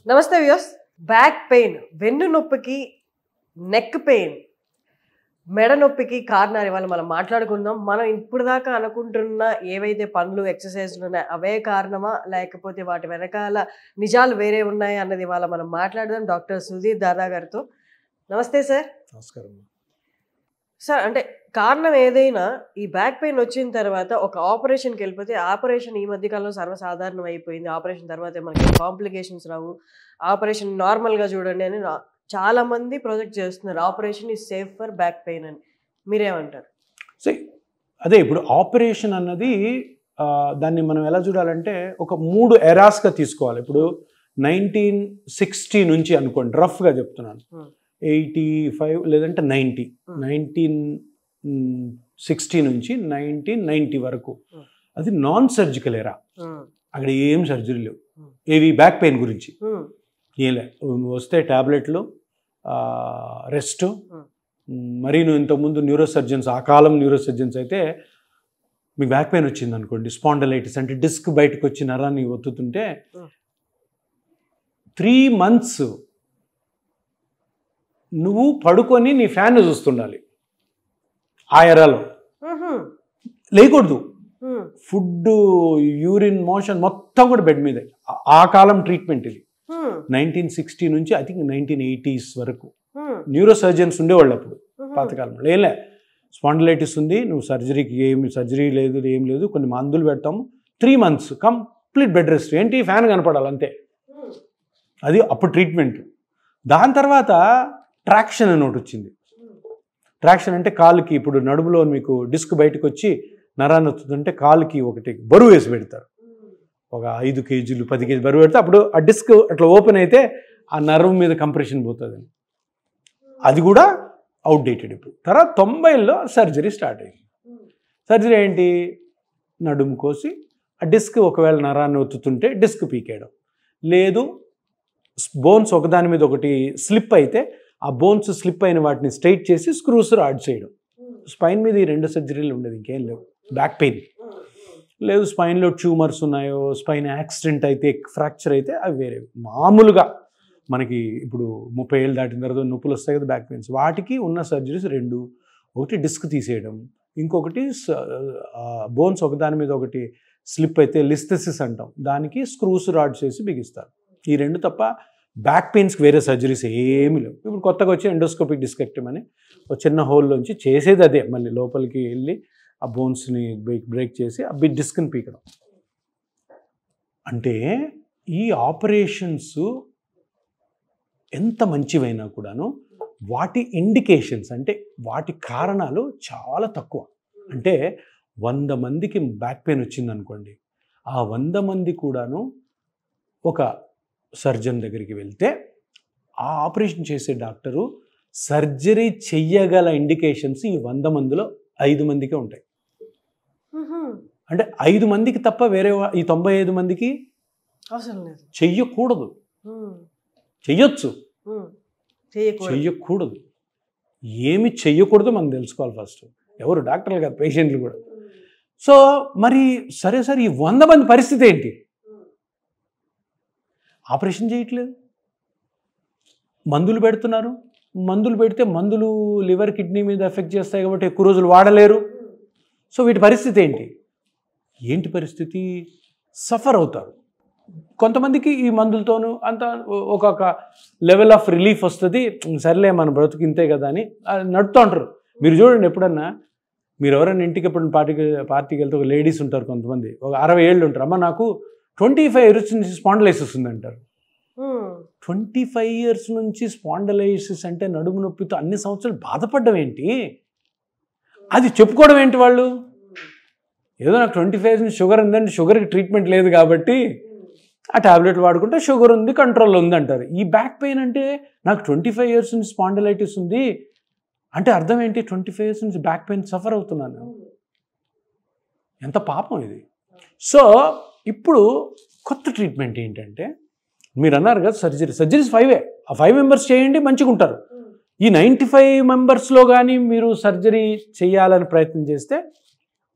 నమస్తే views. Back pain, వెన్ను నొప్పికి, నెక్ పెయిన్, మెడ నొప్పికి కారణాలు ఇవాళ మనం మాట్లాడుకుందాం. మనం ఇప్పుడు దాకా అనుకుంటున్న ఏవైతే పనులు, ఎక్సర్సైజ్లు ఉన్నాయో అవే కారణమా, లేకపోతే వాటి వెనకాల నిజాలు వేరే ఉన్నాయి అన్నది ఇవాళ మనం మాట్లాడదాం డాక్టర్ సుధీర్ దాదా గారితో. నమస్తే సార్. నమస్కారం సార్, అంటే కారణం ఏదైనా ఈ బ్యాక్ పెయిన్ వచ్చిన తర్వాత ఒక ఆపరేషన్కి వెళ్ళిపోతే, ఆపరేషన్ ఈ మధ్యకాలంలో సర్వసాధారణం అయిపోయింది. ఆపరేషన్ తర్వాత మనకి కాంప్లికేషన్స్ రావు, ఆపరేషన్ నార్మల్గా చూడండి అని చాలా మంది ప్రొజెక్ట్ చేస్తున్నారు. Operation is safe for back pain అని మీరేమంటారు? సో అదే ఇప్పుడు ఆపరేషన్ అన్నది దాన్ని మనం ఎలా చూడాలంటే ఒక 3 ఎరాస్గా తీసుకోవాలి. ఇప్పుడు 1960 నుంచి అనుకోండి, రఫ్గా చెప్తున్నాను, 85 లేదంటే 1960 నుంచి 1990 వరకు అది నాన్ సర్జికల్ ఎరా. అక్కడ ఏం సర్జరీ లేవు. ఏవి బ్యాక్ పెయిన్ గురించి ఏం లే, వస్తే ట్యాబ్లెట్లు, రెస్ట్. మరీ నువ్వు ఇంతకుముందు న్యూరోసర్జన్స్, ఆ కాలం న్యూరోసర్జన్స్ అయితే మీకు బ్యాక్ పెయిన్ వచ్చింది అనుకోండి, స్పాండలైటిస్ అంటే డిస్క్ బయటకు వచ్చి నరాన్ని ఒత్తుతుంటే 3 months నువ్వు పడుకొని నీ ఫ్యాన్ చూస్తుండాలి. ఆ ఎరాలో లేకూడదు. ఫుడ్, యూరిన్, మోషన్ మొత్తం కూడా బెడ్ మీదే. ఆ కాలం ట్రీట్మెంట్ ఇది. 1960 నుంచి ఐ థింక్ 1980s వరకు న్యూరో సర్జన్స్ ఉండేవాళ్ళు అప్పుడు పాతకాలంలో. లేలే, స్పాండిలైటిస్ ఉంది, నువ్వు సర్జరీకి ఏమి సర్జరీ లేదు, ఏం లేదు, కొన్ని మందులు పెడతాము, 3 months కంప్లీట్ బెడ్ రెస్ట్. ఏంటి, ఫ్యాన్ కనపడాలి అంతే. అది అప్పుడు ట్రీట్మెంట్. దాని తర్వాత ట్రాక్షన్ అని ఒకటి వచ్చింది. ట్రాక్షన్ అంటే కాలుకి, ఇప్పుడు నడుములో మీకు డిస్క్ బయటకు వచ్చి నరాన్ని వస్తుందంటే కాలుకి ఒకటి బరువు వేసి పెడతారు. ఒక 5 kgs 10 kgs బరువు పెడితే అప్పుడు ఆ డిస్క్ అట్లా ఓపెన్ అయితే ఆ నర్వ్ మీద కంప్రెషన్ పోతుంది. అది కూడా అవుట్డేటెడ్. ఇప్పుడు తర్వాత 90లో సర్జరీ స్టార్ట్ అయింది. సర్జరీ ఏంటి, నడుము కోసి ఆ డిస్క్ ఒకవేళ నరాన్ని ఒత్తుతుంటే డిస్క్ పీకేయడం, లేదు బోన్స్ ఒకదాని మీద ఒకటి స్లిప్ అయితే ఆ బోన్స్ స్లిప్ అయిన వాటిని స్ట్రైట్ చేసి స్క్రూస్ యాడ్ చేయడం. స్పైన్ మీద ఈ 2 సర్జరీలు ఉండేది, ఇంకేం లేవు. బ్యాక్ పెయిన్ లేదు, స్పైన్లో ట్యూమర్స్ ఉన్నాయో, స్పైన్ యాక్సిడెంట్ అయితే, ఫ్రాక్చర్ అయితే అవి వేరే. మామూలుగా మనకి ఇప్పుడు 30 ఏళ్ళు దాటిన తర్వాత నొప్పులు వస్తాయి కదా, బ్యాక్ పెయిన్స్, వాటికి ఉన్న సర్జరీస్ 2. ఒకటి డిస్క్ తీసేయడం, ఇంకొకటి బోన్స్ ఒకదాని మీద ఒకటి స్లిప్ అయితే లిస్థెసిస్ అంటాం, దానికి స్క్రూస్ రాడ్ చేసి బిగిస్తారు. ఈ 2 తప్ప బ్యాక్ పెయిన్స్కి వేరే సర్జరీస్ ఏమీ లేవు. ఇప్పుడు కొత్తగా వచ్చి ఎండోస్కోపిక్ డిస్కెక్టమీ అని ఒక చిన్న హోల్లోంచి చేసేది అదే, మళ్ళీ లోపలికి వెళ్ళి ఆ బోన్స్ని బ్రేక్ చేసి ఆ డిస్క్ని పీకడం. అంటే ఈ ఆపరేషన్స్ ఎంత మంచివైనా కూడాను వాటి ఇండికేషన్స్, అంటే వాటి కారణాలు చాలా తక్కువ. అంటే 100 మందికి బ్యాక్ పెయిన్ వచ్చింది అనుకోండి, ఆ 100 మంది కూడాను ఒక సర్జన్ దగ్గరికి వెళ్తే ఆ ఆపరేషన్ చేసే డాక్టరు సర్జరీ చెయ్యగల ఇండికేషన్స్ ఈ 100 మందిలో 5 మందికే ఉంటాయి. అంటే 5 మందికి తప్ప వేరే ఈ 95 మందికి అవసరం లేదు. చెయ్యకూడదు. చెయ్యొచ్చు, చెయ్యకూడదు. ఏమి చెయ్యకూడదు మనం తెలుసుకోవాలి ఫస్ట్. ఎవరు, డాక్టర్లు కాదు, పేషెంట్లు కూడా. సో మరి సరే ఈ 100 మంది పరిస్థితి ఏంటి? ఆపరేషన్ చేయట్లేదు, మందులు పెడుతున్నారు. మందులు పెడితే మందులు లివర్, కిడ్నీ మీద ఎఫెక్ట్ చేస్తాయి కాబట్టి ఎక్కువ రోజులు వాడలేరు. సో వీటి పరిస్థితి ఏంటి పరిస్థితి? సఫర్ అవుతారు. కొంతమందికి ఈ మందులతోనూ అంత ఒక్కొక్క లెవెల్ ఆఫ్ రిలీఫ్ వస్తుంది, సర్లే మన బ్రతుకు ఇంతే కదా అని నడుతూ ఉంటారు. మీరు చూడండి, ఎప్పుడన్నా మీరు ఎవరైనా ఇంటికి ఎప్పుడు పార్టీకి వెళ్తే ఒక లేడీస్ ఉంటారు, కొంతమంది ఒక 60 ఏళ్ళు ఉంటారు, అమ్మ నాకు 25 years నుంచి స్పాండలైసిస్ ఉందంటారు. 25 years నుంచి స్పాండలైసిస్ అంటే నడుము నొప్పితో అన్ని సంవత్సరాలు బాధపడడం ఏంటి? అది చెప్పుకోవడం ఏంటి వాళ్ళు? ఏదో నాకు 25 years నుంచి షుగర్ ఉందంటే షుగర్కి ట్రీట్మెంట్ లేదు కాబట్టి ఆ ట్యాబ్లెట్లు వాడుకుంటే షుగర్ ఉంది, కంట్రోల్లో ఉంది అంటారు. ఈ బ్యాక్ పెయిన్ అంటే నాకు 25 years నుంచి స్పాండలైటిస్ ఉంది అంటే అర్థం ఏంటి? 25 years నుంచి బ్యాక్ పెయిన్ సఫర్ అవుతున్నాను. ఎంత పాపం ఇది. సో ఇప్పుడు కొత్త ట్రీట్మెంట్ ఏంటంటే, మీరు అన్నారు కదా సర్జరీస్ 5 ఆ 5 members చేయండి, మంచిగా ఉంటారు. ఈ 95 members కానీ మీరు సర్జరీ చేయాలని ప్రయత్నం చేస్తే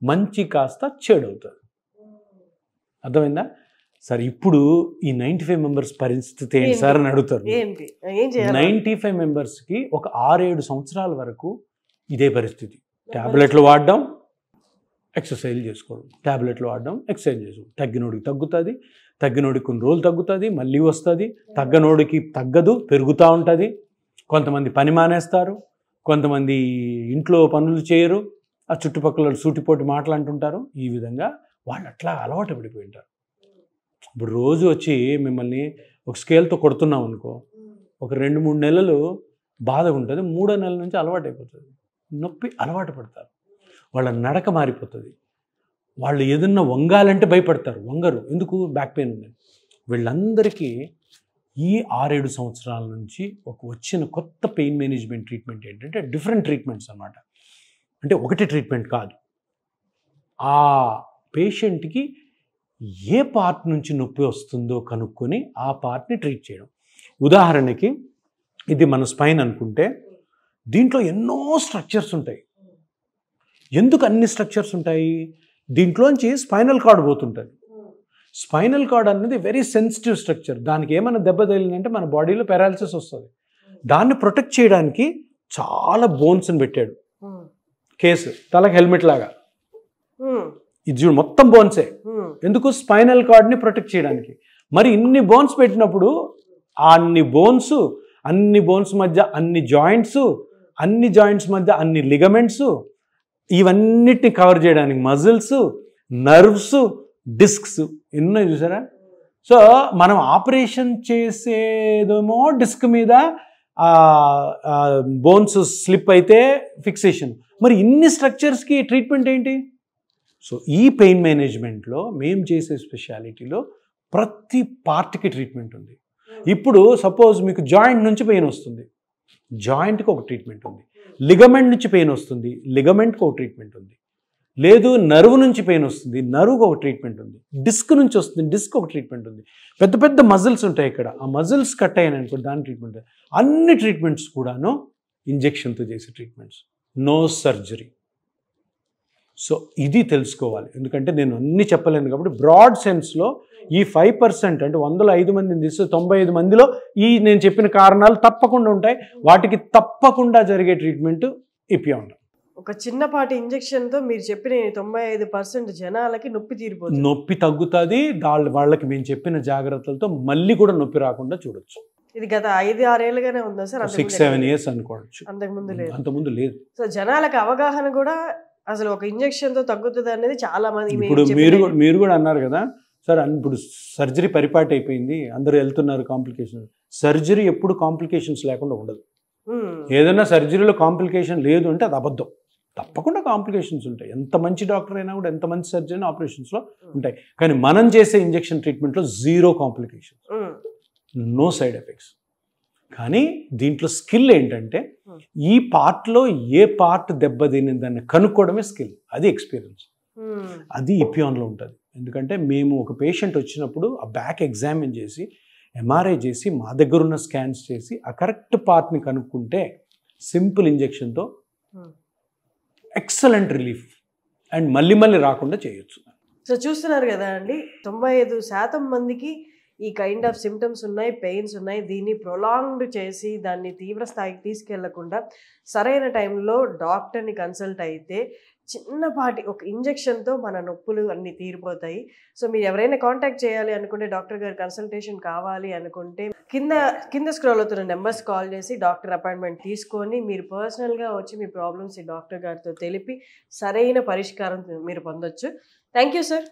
మంచి కాస్త చెడు అవుతుంది. అర్థమైందా? సార్ ఇప్పుడు ఈ 95 మెంబర్స్ పరిస్థితి ఏంటి సార్ అని అడుగుతారు. 95 మెంబర్స్కి ఒక 6-7 సంవత్సరాల వరకు ఇదే పరిస్థితి. ట్యాబ్లెట్లు వాడడం, ఎక్సర్సైజ్ చేసుకోవడం, ట్యాబ్లెట్లు వాడడం, ఎక్సర్సైజ్ చేసుకోవడం. తగ్గినోడికి తగ్గుతుంది, తగ్గినోడికి కొన్ని రోజులు తగ్గుతుంది, మళ్ళీ వస్తుంది. తగ్గనోడికి తగ్గదు, పెరుగుతూ ఉంటుంది. కొంతమంది పని మానేస్తారు, కొంతమంది ఇంట్లో పనులు చేయరు, ఆ చుట్టుపక్కల సూటిపోటి మాటలు అంటుంటారు. ఈ విధంగా వాళ్ళు అట్లా అలవాటు పడిపోయి ఉంటారు. ఇప్పుడు రోజు వచ్చి మిమ్మల్ని ఒక స్కేల్తో కొడుతున్నాం అనుకో, ఒక 2-3 నెలలు బాధగా ఉంటుంది, 3వ నెల నుంచి అలవాటు అయిపోతుంది. నొప్పి అలవాటు పడతారు, వాళ్ళ నడక మారిపోతుంది. వాళ్ళు ఏదన్నా వంగాలంటే భయపడతారు, వంగరు. ఎందుకు? బ్యాక్ పెయిన్ ఉంది. వీళ్ళందరికీ ఈ 6-7 సంవత్సరాల నుంచి వచ్చిన కొత్త పెయిన్ మేనేజ్మెంట్ ట్రీట్మెంట్ ఏంటంటే డిఫరెంట్ ట్రీట్మెంట్స్ అన్నమాట. అంటే ఒకటి ట్రీట్మెంట్ కాదు, ఆ పేషెంట్కి ఏ పార్ట్ నుంచి నొప్పి వస్తుందో కనుక్కొని ఆ పార్ట్ని ట్రీట్ చేయడం. ఉదాహరణకి ఇది మన స్పైన్ అనుకుంటే దీంట్లో ఎన్నో స్ట్రక్చర్స్ ఉంటాయి. ఎందుకు అన్ని స్ట్రక్చర్స్ ఉంటాయి? దీంట్లోంచి స్పైనల్ కార్డ్ పోతుంటుంది. స్పైనల్ కార్డ్ అనేది వెరీ సెన్సిటివ్ స్ట్రక్చర్. దానికి ఏమైనా దెబ్బ తగిలిందంటే మన బాడీలో పారాలిసిస్ వస్తుంది. దాన్ని ప్రొటెక్ట్ చేయడానికి చాలా బోన్స్ని పెట్టాడు. కేసు తలకు హెల్మెట్ లాగా ఇది చూడు, మొత్తం బోన్సే. ఎందుకు? స్పైనల్ కార్డ్ని ప్రొటెక్ట్ చేయడానికి. మరి ఇన్ని బోన్స్ పెట్టినప్పుడు అన్ని బోన్స్ మధ్య అన్ని జాయింట్స్ మధ్య అన్ని లిగమెంట్స్, ఇవన్నిటిని కవర్ చేయడానికి మజిల్స్, నర్వ్స్, డిస్క్స్ ఎన్నో చూసారా. సో మనం ఆపరేషన్ చేసేదేమో డిస్క్ మీద బోన్స్ స్లిప్ అయితే ఫిక్సేషన్. మరి ఇన్ని స్ట్రక్చర్స్కి ట్రీట్మెంట్ ఏంటి? సో ఈ పెయిన్ మేనేజ్మెంట్లో మేము చేసే స్పెషాలిటీలో ప్రతి పార్ట్కి ట్రీట్మెంట్ ఉంది. ఇప్పుడు సపోజ్ మీకు జాయింట్ నుంచి పెయిన్ వస్తుంది, జాయింట్కి ఒక ట్రీట్మెంట్ ఉంది. లిగమెంట్ నుంచి పెయిన్ వస్తుంది, లిగమెంట్కి ఒక ట్రీట్మెంట్ ఉంది. లేదు నర్వ్ నుంచి పెయిన్ వస్తుంది, నర్వ్కి ఒక ట్రీట్మెంట్ ఉంది. డిస్క్ నుంచి వస్తుంది, డిస్క్ ఒక ట్రీట్మెంట్ ఉంది. పెద్ద పెద్ద మజిల్స్ ఉంటాయి ఇక్కడ, ఆ మజిల్స్ కట్ అయ్యాను అనుకో, దాని ట్రీట్మెంట్. అన్ని ట్రీట్మెంట్స్ కూడాను ఇంజెక్షన్తో చేసే ట్రీట్మెంట్స్, నో సర్జరీ. సో ఇది తెలుసుకోవాలి. ఎందుకంటే నేను అన్నీ చెప్పలేను కాబట్టి బ్రాడ్ సెన్స్లో ఈ 5% అంటే 100లో 5 మందిని తీస్తే 95 మందిలో ఈ నేను చెప్పిన కారణాలు తప్పకుండా ఉంటాయి. వాటికి తప్పకుండా జరిగే ట్రీట్మెంట్ ఇపియాన్. ఒక చిన్నపాటి ఇంజెక్షన్తో మీరు చెప్పిన 95% జనాలకి నొప్పి తీరిపోతుంది, నొప్పి తగ్గుతుంది. వాళ్ళకి మేము చెప్పిన జాగ్రత్తలతో మళ్ళీ కూడా నొప్పి రాకుండా చూడొచ్చు. ఇది గత 5-6 ఏళ్ళుగానే ఉందా సార్? 6-7 years అనుకోవచ్చు. అంతకుముందు లేదు. సో జనాలకు అవగాహన కూడా అసలు ఒక ఇంజెక్షన్తో తగ్గుతుంది అనేది చాలా మంది. ఇప్పుడు మీరు కూడా అన్నారు కదా సార్, ఇప్పుడు సర్జరీ పరిపాటి అయిపోయింది, అందరూ వెళ్తున్నారు కాంప్లికేషన్. సర్జరీ ఎప్పుడు కాంప్లికేషన్స్ లేకుండా ఉండదు. ఏదైనా సర్జరీలో కాంప్లికేషన్ లేదు అంటే అది అబద్ధం. తప్పకుండా కాంప్లికేషన్స్ ఉంటాయి. ఎంత మంచి డాక్టర్ అయినా కూడా, ఎంత మంచి సర్జరీ ఆపరేషన్స్లో ఉంటాయి. కానీ మనం చేసే ఇంజెక్షన్ ట్రీట్మెంట్లో 0 కాంప్లికేషన్స్, నో సైడ్ ఎఫెక్ట్స్. కానీ దీంట్లో స్కిల్ ఏంటంటే ఈ పార్ట్లో ఏ పార్ట్ దెబ్బతినిందని కనుక్కోవడమే స్కిల్, అది ఎక్స్పీరియన్స్. అది ఇపియాన్లో ఉంటుంది. ఎందుకంటే మేము ఒక పేషెంట్ వచ్చినప్పుడు ఆ బ్యాక్ ఎగ్జామిన్ చేసి, ఎంఆర్ఐ చేసి, మా దగ్గర ఉన్న స్కాన్స్ చేసి ఆ కరెక్ట్ పార్ట్ని కనుక్కుంటే సింపుల్ ఇంజెక్షన్తో ఎక్సలెంట్ రిలీఫ్ అండ్ మళ్ళీ రాకుండా చేయొచ్చు. సో చూస్తున్నారు కదా అండి, 95% మందికి ఈ కైండ్ ఆఫ్ సిమ్టమ్స్ ఉన్నాయి, పెయిన్స్ ఉన్నాయి. దీన్ని ప్రొలాంగ్డ్ చేసి దాన్ని తీవ్ర స్థాయికి తీసుకెళ్లకుండా సరైన టైంలో డాక్టర్ని కన్సల్ట్ అయితే చిన్నపాటి ఒక ఇంజెక్షన్తో మన నొప్పులు అన్నీ తీరిపోతాయి. సో మీరు ఎవరైనా కాంటాక్ట్ చేయాలి అనుకుంటే, డాక్టర్ గారి కన్సల్టేషన్ కావాలి అనుకుంటే కింద స్క్రోల్ అవుతున్న నెంబర్స్ కాల్ చేసి డాక్టర్ అపాయింట్మెంట్ తీసుకొని మీరు పర్సనల్గా వచ్చి మీ ప్రాబ్లమ్స్ ఈ డాక్టర్ గారితో తెలిపి సరైన పరిష్కారం మీరు పొందొచ్చు. Thank you sir.